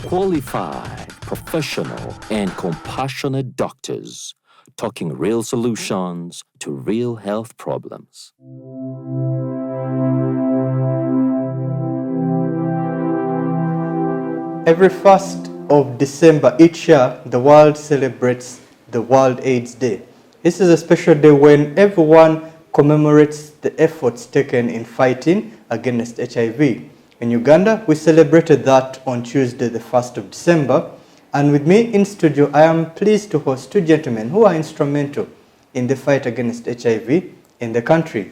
Qualified, professional, and compassionate doctors talking real solutions to real health problems. Every 1st of December each year, the world celebrates the World AIDS Day. This is a special day when everyone commemorates the efforts taken in fighting against HIV. In Uganda, we celebrated that on Tuesday, the 1st of December. And with me in studio, I am pleased to host two gentlemen who are instrumental in the fight against HIV in the country.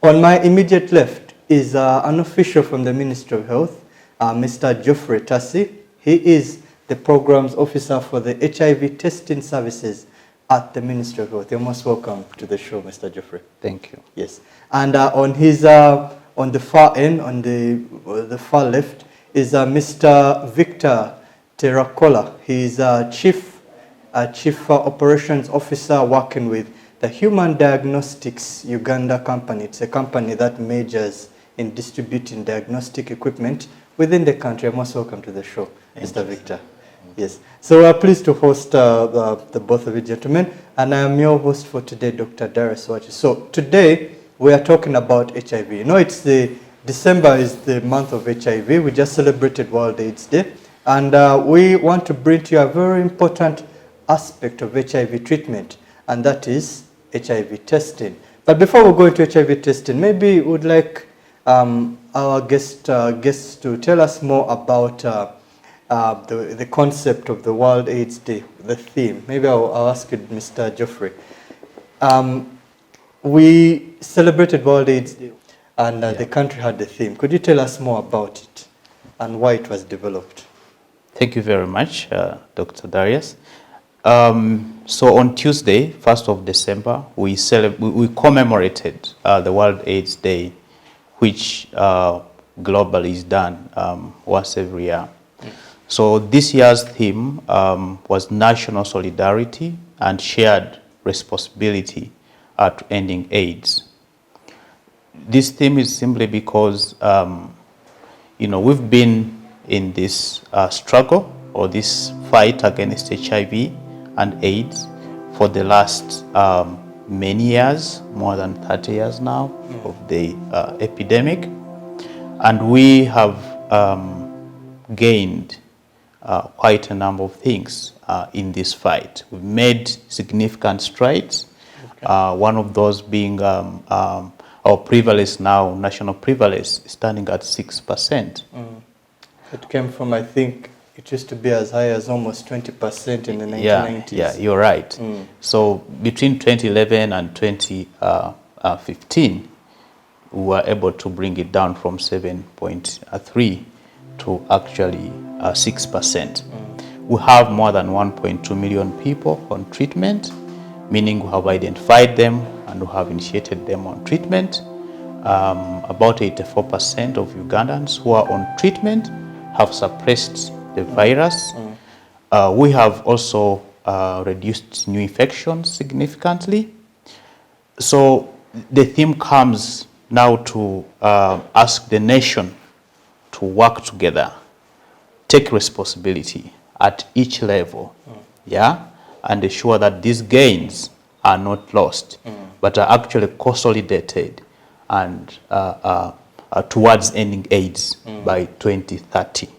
On my immediate left is an official from the Ministry of Health, Mr. Geoffrey Tassi. He is the Programs Officer for the HIV testing services at the Ministry of Health. You're most welcome to the show, Mr. Geoffrey. Thank you. Yes. And on the far end, on the far left, is Mr. Victor Terakola. He is Chief Operations Officer working with the Human Diagnostics Uganda company. It's a company that majors in distributing diagnostic equipment within the country. Most welcome to the show, Mr. Victor. Yes. So we're pleased to host the both of you gentlemen, and I am your host for today, Dr. Darius Wachi. So today we are talking about HIV. You know, it's December is the month of HIV. We just celebrated World AIDS Day, and we want to bring to you a very important aspect of HIV treatment, and that is HIV testing. But before we go into HIV testing, maybe we would like our guests to tell us more about the concept of the World AIDS Day, the theme. Maybe I'll ask you, Mr. Geoffrey. We celebrated World AIDS Day, and the country had the theme. Could you tell us more about it and why it was developed? Thank you very much, Dr. Darius. So on Tuesday, 1st of December, we commemorated the World AIDS Day, which globally is done once every year. So this year's theme was national solidarity and shared responsibility to ending AIDS. This theme is simply because, we've been in this struggle or this fight against HIV and AIDS for the last many years, more than 30 years now of the epidemic. And we have gained quite a number of things in this fight. We've made significant strides. One of those being our prevalence now, national prevalence, standing at 6%. It came from, I think, it used to be as high as almost 20% in the 1990s. Yeah, you're right. So between 2011 and 2015, we were able to bring it down from 7.3 to actually 6%. We have more than 1.2 million people on treatment, meaning we have identified them and we have initiated them on treatment. About 84% of Ugandans who are on treatment have suppressed the virus. We have also reduced new infections significantly. So the theme comes now to ask the nation to work together, take responsibility at each level, and ensure that these gains are not lost, but are actually consolidated and towards ending AIDS by 2030.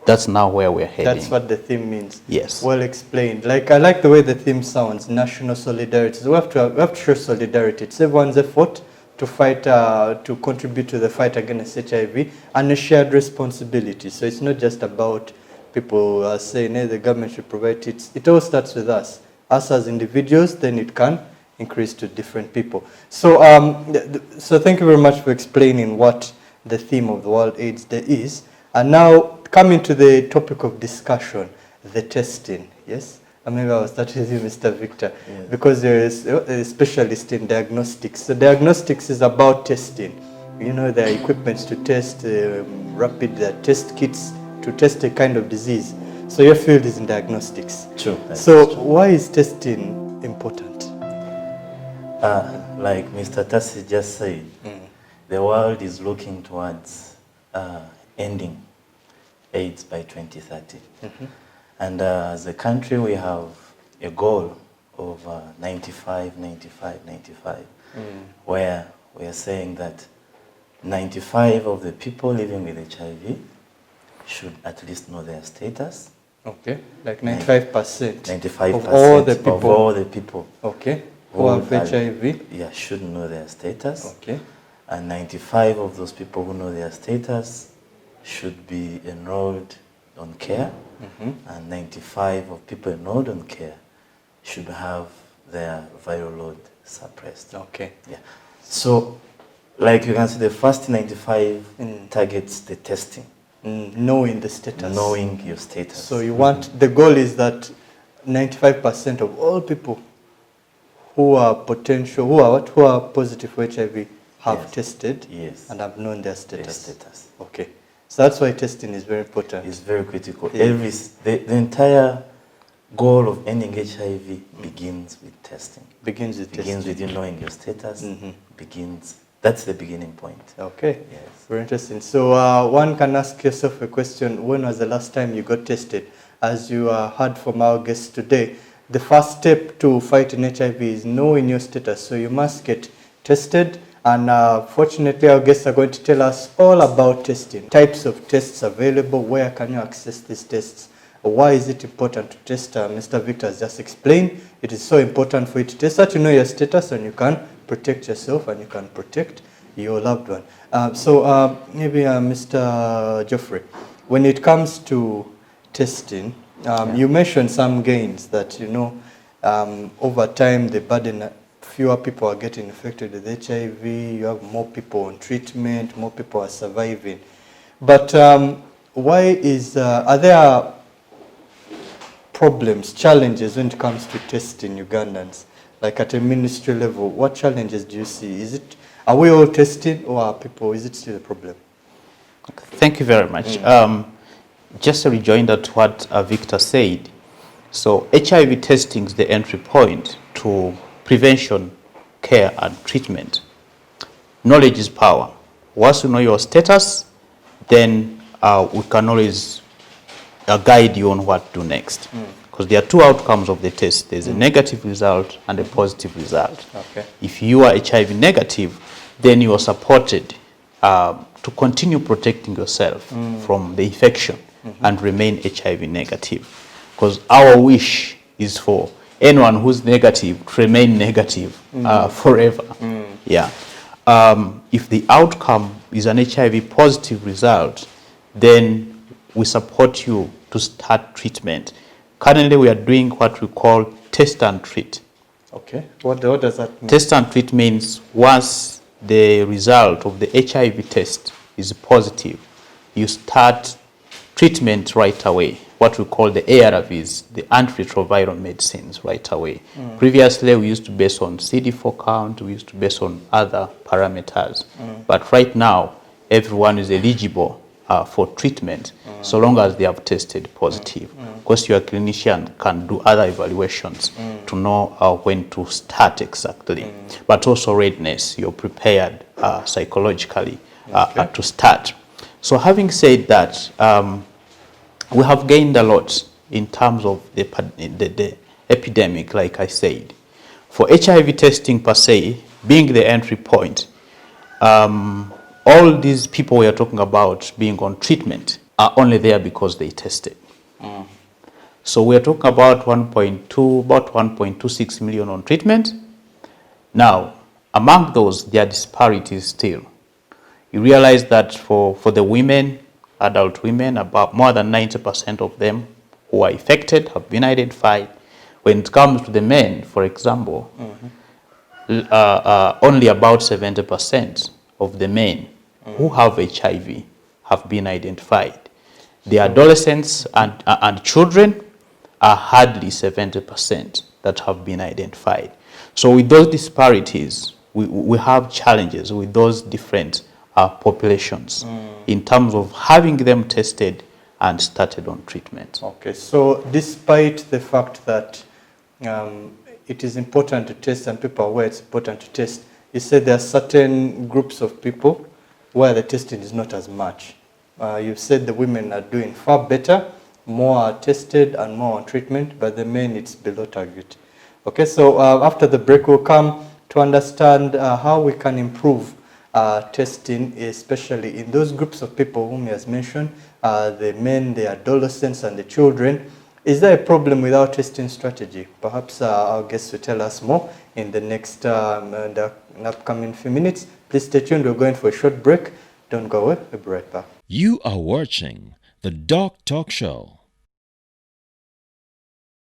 That's now where we're heading. That's what the theme means. Yes. Well explained. I like the way the theme sounds, national solidarity. So we have to show solidarity. It's everyone's effort to fight, to contribute to the fight against HIV, and a shared responsibility. So it's not just about people saying, hey, the government should provide it. It all starts with us. Us as individuals, then it can increase to different people. So, so thank you very much for explaining what the theme of the World AIDS Day is. And now, coming to the topic of discussion, the testing, yes? And maybe I'll start with you, Mr. Victor, because you're a specialist in diagnostics. So diagnostics is about testing. You know, there are equipments to test, rapid test kits to test a kind of disease. So your field is in diagnostics. True. So why is testing important? Like Mr. Tassi just said, the world is looking towards ending AIDS by 2030. And as a country, we have a goal of 95, 95, 95, where we are saying that 95 of the people living with HIV should at least know their status. Okay, like 95%. 95% of all the people. Of all the people. Okay, who have HIV. Yeah, should know their status. Okay. And 95 of those people who know their status should be enrolled on care. And 95 of people enrolled on care should have their viral load suppressed. Okay. Yeah. So, like you can see, the first 95 targets the testing. Knowing the status. Knowing your status. So you want, the goal is that 95% of all people who are potential, who are positive for HIV have tested and have known their status. Okay. So that's why testing is very important. It's very critical. The entire goal of ending HIV begins with testing. Begins with you knowing your status. That's the beginning point. Okay. Yes. Very interesting. So one can ask yourself a question: when was the last time you got tested? As you heard from our guests today, the first step to fighting HIV is knowing your status. So you must get tested. And fortunately, our guests are going to tell us all about testing, types of tests available, where can you access these tests, why is it important to test. Mr. Victor has just explained it is so important for you to test, so that you know your status and you can protect yourself and you can protect your loved one. Maybe Mr. Geoffrey, when it comes to testing, you mentioned some gains that, you know, over time the burden, fewer people are getting infected with HIV, you have more people on treatment, more people are surviving. But why is, are there problems, challenges when it comes to testing Ugandans? Like at a ministry level, what challenges do you see? Is it, are we all testing, or are people, is it still a problem? Thank you very much. Just a rejoinder to what Victor said. So HIV testing is the entry point to prevention, care, and treatment. Knowledge is power. Once you know your status, then we can always guide you on what to do next. Because there are two outcomes of the test. There's a negative result and a positive result. Okay. If you are HIV negative, then you are supported to continue protecting yourself from the infection and remain HIV negative. Because our wish is for anyone who's negative to remain negative forever. Yeah. If the outcome is an HIV positive result, then we support you to start treatment. Currently, we are doing what we call test and treat. Okay. What does that mean? Test and treat means once the result of the HIV test is positive, you start treatment right away, what we call the ARVs, the antiretroviral medicines, right away. Previously, we used to base on CD4 count, we used to base on other parameters. But right now, everyone is eligible for treatment so long as they have tested positive. Of course, your clinician can do other evaluations to know when to start exactly. But also readiness, you're prepared psychologically to start. So having said that, we have gained a lot in terms of the epidemic, like I said. For HIV testing per se, being the entry point, all these people we are talking about being on treatment are only there because they tested. So we are talking about 1.26 million on treatment. Now, among those, there are disparities still. You realize that for the women, adult women, about more than 90% of them who are affected have been identified. When it comes to the men, for example, only about 70% of the men who have HIV have been identified. The adolescents and children are hardly 70% that have been identified. So with those disparities, we have challenges with those different populations in terms of having them tested and started on treatment. Okay, so despite the fact that it is important to test and people are aware it's important to test, you said there are certain groups of people where the testing is not as much. You said the women are doing far better, more are tested and more on treatment, but the men, it's below target. Okay, so after the break, we'll come to understand how we can improve testing, especially in those groups of people whom he has mentioned, the men, the adolescents, and the children. Is there a problem with our testing strategy? Perhaps our guests will tell us more in the next in the upcoming few minutes. Please stay tuned. We're going for a short break. Don't go away. We'll be right back. You are watching the DOCTALK Show.